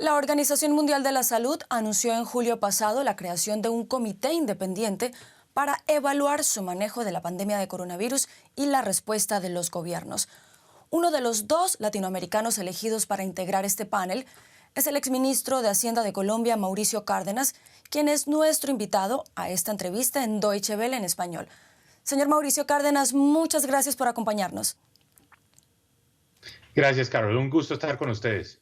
La Organización Mundial de la Salud anunció en julio pasado la creación de un comité independiente para evaluar su manejo de la pandemia de coronavirus y la respuesta de los gobiernos. Uno de los dos latinoamericanos elegidos para integrar este panel es el exministro de Hacienda de Colombia, Mauricio Cárdenas, quien es nuestro invitado a esta entrevista en Deutsche Welle en español. Señor Mauricio Cárdenas, muchas gracias por acompañarnos. Gracias, Carol. Un gusto estar con ustedes.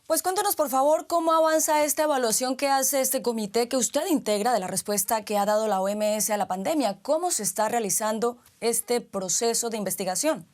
Pues cuéntanos, por favor, cómo avanza esta evaluación que hace este comité que usted integra de la respuesta que ha dado la OMS a la pandemia. ¿Cómo se está realizando este proceso de investigación?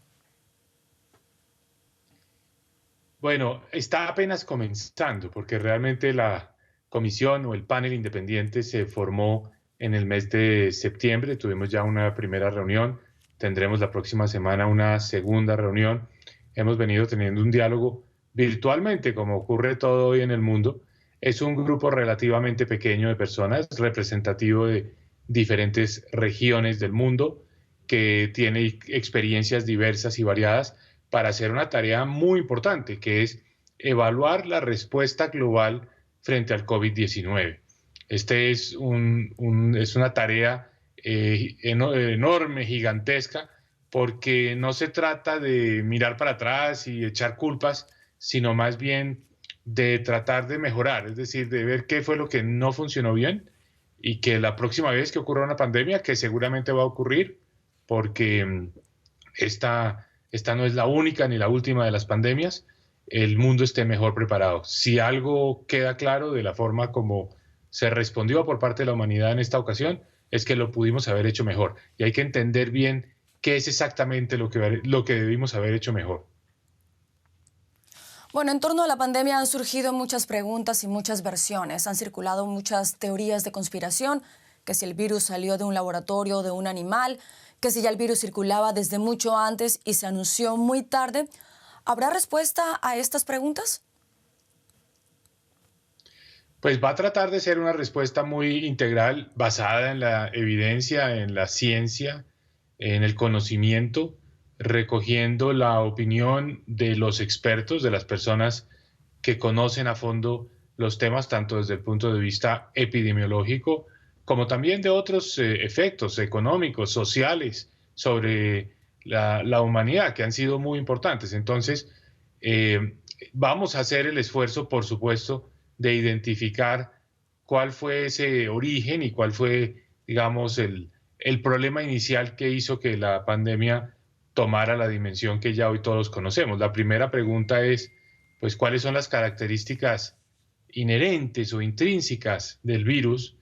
Bueno, está apenas comenzando porque realmente la comisión o el panel independiente se formó en el mes de septiembre. Tuvimos ya una primera reunión. Tendremos la próxima semana una segunda reunión. Hemos venido teniendo un diálogo virtualmente, como ocurre todo hoy en el mundo. Es un grupo relativamente pequeño de personas, representativo de diferentes regiones del mundo, que tiene experiencias diversas y variadas para hacer una tarea muy importante, que es evaluar la respuesta global frente al COVID-19. Este es una tarea enorme, gigantesca, porque no se trata de mirar para atrás y echar culpas, sino más bien de tratar de mejorar, es decir, de ver qué fue lo que no funcionó bien y que la próxima vez que ocurra una pandemia, que seguramente va a ocurrir, porque esta no es la única ni la última de las pandemias, el mundo esté mejor preparado. Si algo queda claro de la forma como se respondió por parte de la humanidad en esta ocasión, es que lo pudimos haber hecho mejor. Y hay que entender bien qué es exactamente lo que debimos haber hecho mejor. Bueno, en torno a la pandemia han surgido muchas preguntas y muchas versiones. Han circulado muchas teorías de conspiración, que si el virus salió de un laboratorio o de un animal, que si ya el virus circulaba desde mucho antes y se anunció muy tarde. ¿Habrá respuesta a estas preguntas? Pues va a tratar de ser una respuesta muy integral, basada en la evidencia, en la ciencia, en el conocimiento, recogiendo la opinión de los expertos, de las personas que conocen a fondo los temas, tanto desde el punto de vista epidemiológico, como también de otros efectos económicos, sociales, sobre la humanidad, que han sido muy importantes. Entonces, vamos a hacer el esfuerzo, por supuesto, de identificar cuál fue ese origen y cuál fue, digamos, el problema inicial que hizo que la pandemia tomara la dimensión que ya hoy todos conocemos. La primera pregunta es, pues, ¿cuáles son las características inherentes o intrínsecas del virus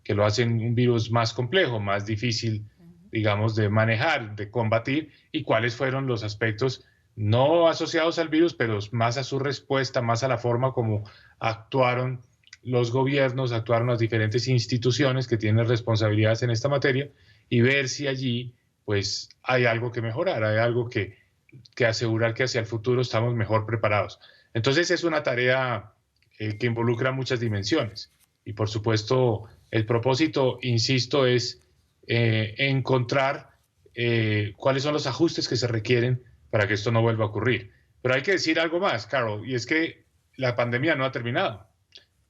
que lo hacen un virus más complejo, más difícil, digamos, de manejar, de combatir? ¿Y cuáles fueron los aspectos no asociados al virus, pero más a su respuesta, más a la forma como actuaron los gobiernos, actuaron las diferentes instituciones que tienen responsabilidades en esta materia, y ver si allí pues hay algo que mejorar, hay algo que asegurar que hacia el futuro estamos mejor preparados. Entonces es una tarea que involucra muchas dimensiones y por supuesto el propósito, insisto, es encontrar cuáles son los ajustes que se requieren para que esto no vuelva a ocurrir. Pero hay que decir algo más, Carol, y es que la pandemia no ha terminado.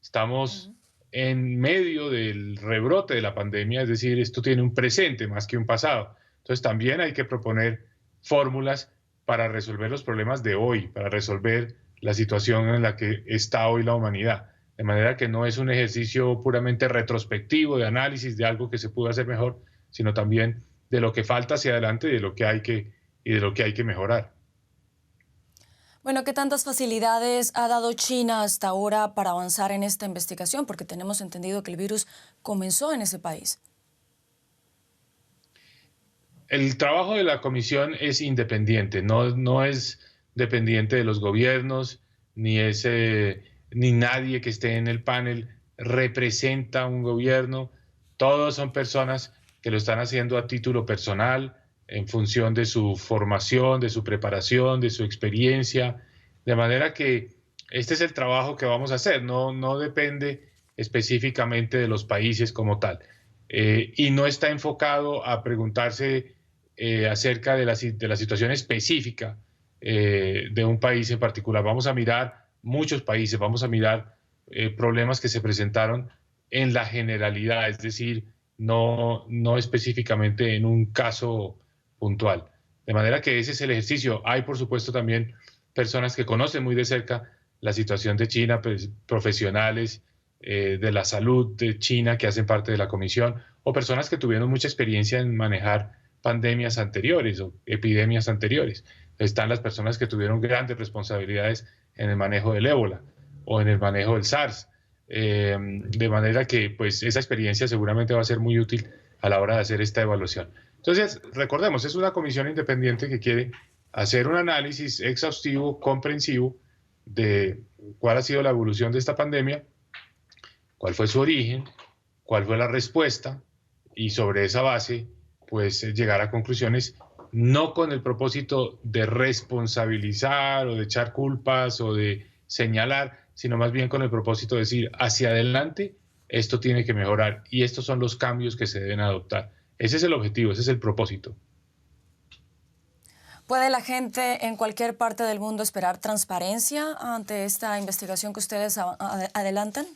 Estamos en medio del rebrote de la pandemia, es decir, esto tiene un presente más que un pasado. Entonces también hay que proponer fórmulas para resolver los problemas de hoy, para resolver la situación en la que está hoy la humanidad. De manera que no es un ejercicio puramente retrospectivo de análisis de algo que se pudo hacer mejor, sino también de lo que falta hacia adelante y de lo que hay que mejorar. Bueno, ¿qué tantas facilidades ha dado China hasta ahora para avanzar en esta investigación? Porque tenemos entendido que el virus comenzó en ese país. El trabajo de la comisión es independiente, no es dependiente de los gobiernos, ni nadie que esté en el panel representa un gobierno. Todos son personas que lo están haciendo a título personal, en función de su formación, de su preparación, de su experiencia, de manera que este es el trabajo que vamos a hacer, no depende específicamente de los países como tal. Y no está enfocado a preguntarse acerca de la situación específica de un país en particular. Vamos a mirar muchos países, vamos a mirar problemas que se presentaron en la generalidad, es decir, no específicamente en un caso puntual. De manera que ese es el ejercicio. Hay, por supuesto, también personas que conocen muy de cerca la situación de China, pues, profesionales de la salud de China que hacen parte de la comisión, o personas que tuvieron mucha experiencia en manejar pandemias anteriores o epidemias anteriores. Están las personas que tuvieron grandes responsabilidades en el manejo del ébola o en el manejo del SARS. De manera que pues esa experiencia seguramente va a ser muy útil a la hora de hacer esta evaluación. Entonces, recordemos, es una comisión independiente que quiere hacer un análisis exhaustivo, comprensivo de cuál ha sido la evolución de esta pandemia, cuál fue su origen, cuál fue la respuesta y sobre esa base pues llegar a conclusiones, no con el propósito de responsabilizar o de echar culpas o de señalar, sino más bien con el propósito de decir hacia adelante esto tiene que mejorar y estos son los cambios que se deben adoptar. Ese es el objetivo, ese es el propósito. ¿Puede la gente en cualquier parte del mundo esperar transparencia ante esta investigación que ustedes adelantan?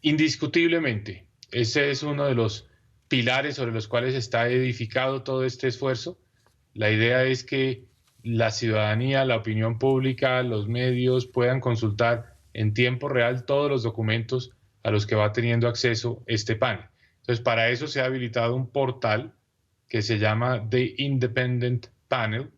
Indiscutiblemente, ese es uno de los pilares sobre los cuales está edificado todo este esfuerzo. La idea es que la ciudadanía, la opinión pública, los medios puedan consultar en tiempo real todos los documentos a los que va teniendo acceso este panel. Entonces, para eso se ha habilitado un portal que se llama The Independent Panel.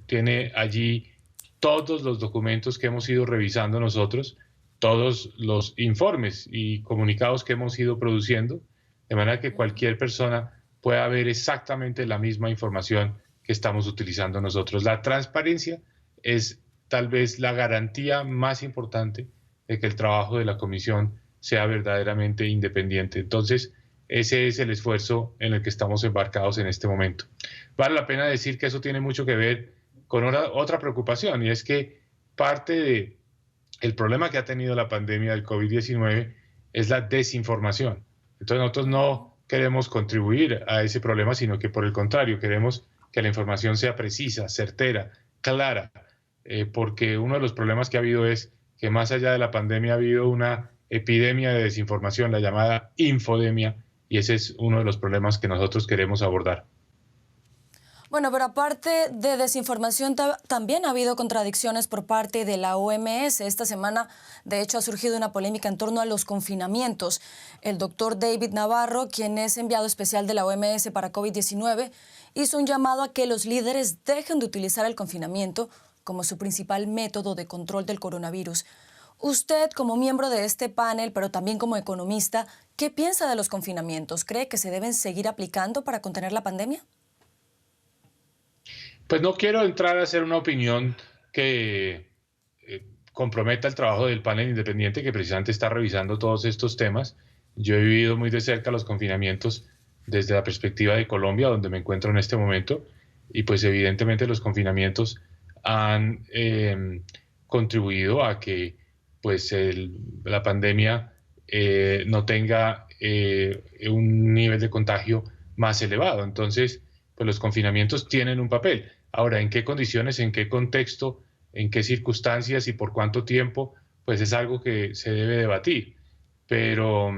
Tiene allí todos los documentos que hemos ido revisando nosotros, todos los informes y comunicados que hemos ido produciendo, de manera que cualquier persona pueda ver exactamente la misma información que estamos utilizando nosotros. La transparencia es tal vez la garantía más importante de que el trabajo de la comisión sea verdaderamente independiente. Entonces, ese es el esfuerzo en el que estamos embarcados en este momento. Vale la pena decir que eso tiene mucho que ver con otra preocupación, y es que parte del problema que ha tenido la pandemia del COVID-19 es la desinformación. Entonces, nosotros no queremos contribuir a ese problema, sino que por el contrario, queremos que la información sea precisa, certera, clara, porque uno de los problemas que ha habido es que más allá de la pandemia ha habido una epidemia de desinformación, la llamada infodemia, y ese es uno de los problemas que nosotros queremos abordar. Bueno, pero aparte de desinformación, también ha habido contradicciones por parte de la OMS. Esta semana, de hecho, ha surgido una polémica en torno a los confinamientos. El doctor David Nabarro, quien es enviado especial de la OMS para COVID-19, hizo un llamado a que los líderes dejen de utilizar el confinamiento como su principal método de control del coronavirus. Usted, como miembro de este panel, pero también como economista, ¿qué piensa de los confinamientos? ¿Cree que se deben seguir aplicando para contener la pandemia? Pues no quiero entrar a hacer una opinión que comprometa el trabajo del panel independiente que precisamente está revisando todos estos temas. Yo he vivido muy de cerca los confinamientos desde la perspectiva de Colombia, donde me encuentro en este momento, y pues evidentemente los confinamientos han contribuido a que pues la pandemia no tenga un nivel de contagio más elevado. Entonces, pues los confinamientos tienen un papel. Ahora, ¿en qué condiciones, en qué contexto, en qué circunstancias y por cuánto tiempo? Pues es algo que se debe debatir. Pero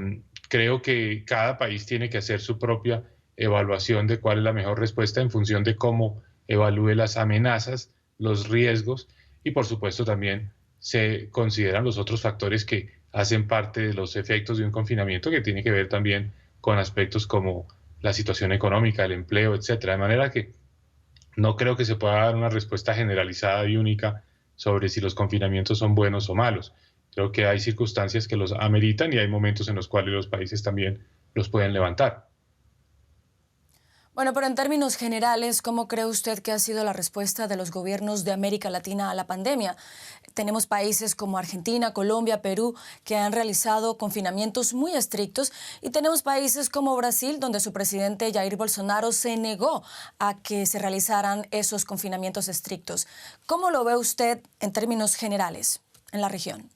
creo que cada país tiene que hacer su propia evaluación de cuál es la mejor respuesta en función de cómo evalúe las amenazas, los riesgos y, por supuesto, también se consideran los otros factores que hacen parte de los efectos de un confinamiento, que tiene que ver también con aspectos como la situación económica, el empleo, etcétera. De manera que no creo que se pueda dar una respuesta generalizada y única sobre si los confinamientos son buenos o malos. Creo que hay circunstancias que los ameritan y hay momentos en los cuales los países también los pueden levantar. Bueno, pero en términos generales, ¿cómo cree usted que ha sido la respuesta de los gobiernos de América Latina a la pandemia? Tenemos países como Argentina, Colombia, Perú, que han realizado confinamientos muy estrictos, y tenemos países como Brasil, donde su presidente Jair Bolsonaro se negó a que se realizaran esos confinamientos estrictos. ¿Cómo lo ve usted en términos generales en la región?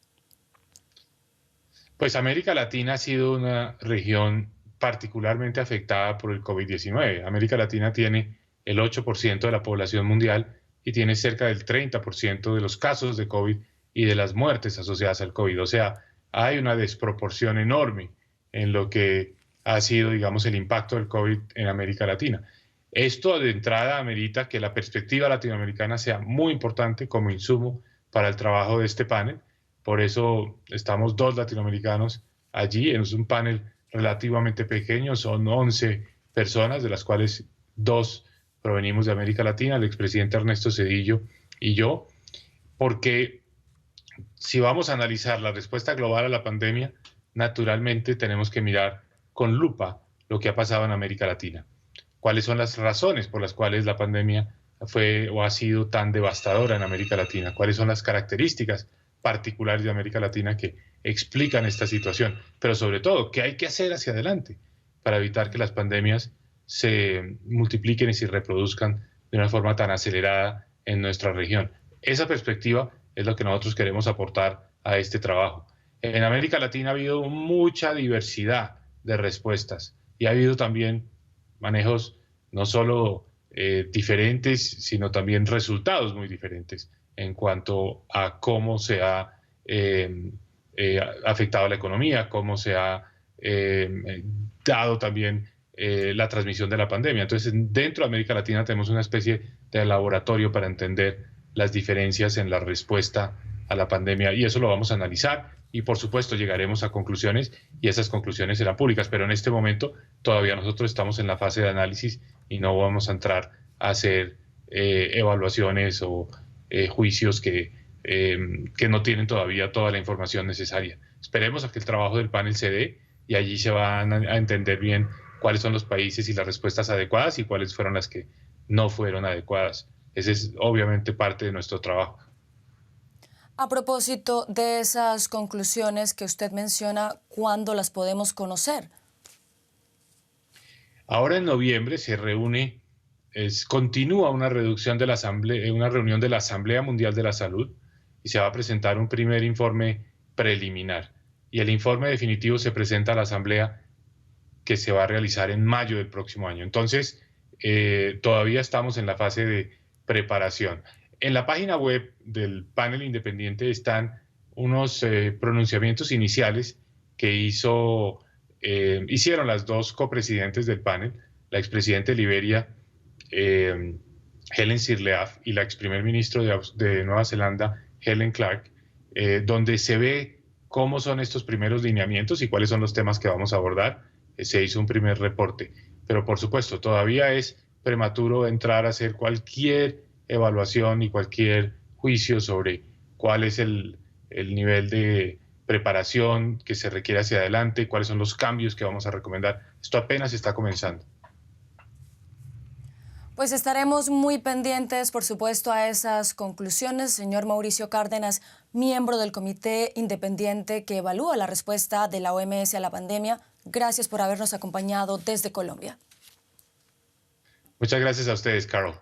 Pues América Latina ha sido una región particularmente afectada por el COVID-19. América Latina tiene el 8% de la población mundial y tiene cerca del 30% de los casos de COVID y de las muertes asociadas al COVID. O sea, hay una desproporción enorme en lo que ha sido, digamos, el impacto del COVID en América Latina. Esto de entrada amerita que la perspectiva latinoamericana sea muy importante como insumo para el trabajo de este panel. Por eso estamos 2 latinoamericanos allí. Es un panel relativamente pequeño, son 11 personas, de las cuales 2 provenimos de América Latina, el expresidente Ernesto Zedillo y yo, porque si vamos a analizar la respuesta global a la pandemia, naturalmente tenemos que mirar con lupa lo que ha pasado en América Latina. ¿Cuáles son las razones por las cuales la pandemia fue o ha sido tan devastadora en América Latina? ¿Cuáles son las características particulares de América Latina que explican esta situación? Pero sobre todo, ¿qué hay que hacer hacia adelante para evitar que las pandemias se multipliquen y se reproduzcan de una forma tan acelerada en nuestra región? Esa perspectiva es lo que nosotros queremos aportar a este trabajo. En América Latina ha habido mucha diversidad de respuestas y ha habido también manejos no solo diferentes, sino también resultados muy diferentes en cuanto a cómo se ha afectado la economía, cómo se ha dado también la transmisión de la pandemia. Entonces, dentro de América Latina tenemos una especie de laboratorio para entender las diferencias en la respuesta a la pandemia y eso lo vamos a analizar y por supuesto llegaremos a conclusiones y esas conclusiones serán públicas, pero en este momento todavía nosotros estamos en la fase de análisis y no vamos a entrar a hacer evaluaciones o juicios que no tienen todavía toda la información necesaria. Esperemos a que el trabajo del panel se dé y allí se van a entender bien cuáles son los países y las respuestas adecuadas y cuáles fueron las que no fueron adecuadas. Ese es obviamente parte de nuestro trabajo. A propósito de esas conclusiones que usted menciona, ¿cuándo las podemos conocer? Ahora en noviembre se reúne, continúa una reducción de la una reunión de la Asamblea Mundial de la Salud y se va a presentar un primer informe preliminar. Y el informe definitivo se presenta a la Asamblea que se va a realizar en mayo del próximo año. Entonces, todavía estamos en la fase de preparación. En la página web del panel independiente están unos pronunciamientos iniciales que hicieron las 2 copresidentes del panel, la expresidenta de Liberia, Helen Sirleaf, y la ex primer ministro de Nueva Zelanda, Helen Clark, donde se ve cómo son estos primeros lineamientos y cuáles son los temas que vamos a abordar. Se hizo un primer reporte, pero por supuesto todavía es prematuro entrar a hacer cualquier evaluación y cualquier juicio sobre cuál es el nivel de preparación que se requiere hacia adelante, cuáles son los cambios que vamos a recomendar. Esto apenas está comenzando. Pues estaremos muy pendientes, por supuesto, a esas conclusiones. Señor Mauricio Cárdenas, miembro del Comité Independiente que evalúa la respuesta de la OMS a la pandemia, gracias por habernos acompañado desde Colombia. Muchas gracias a ustedes, Carol.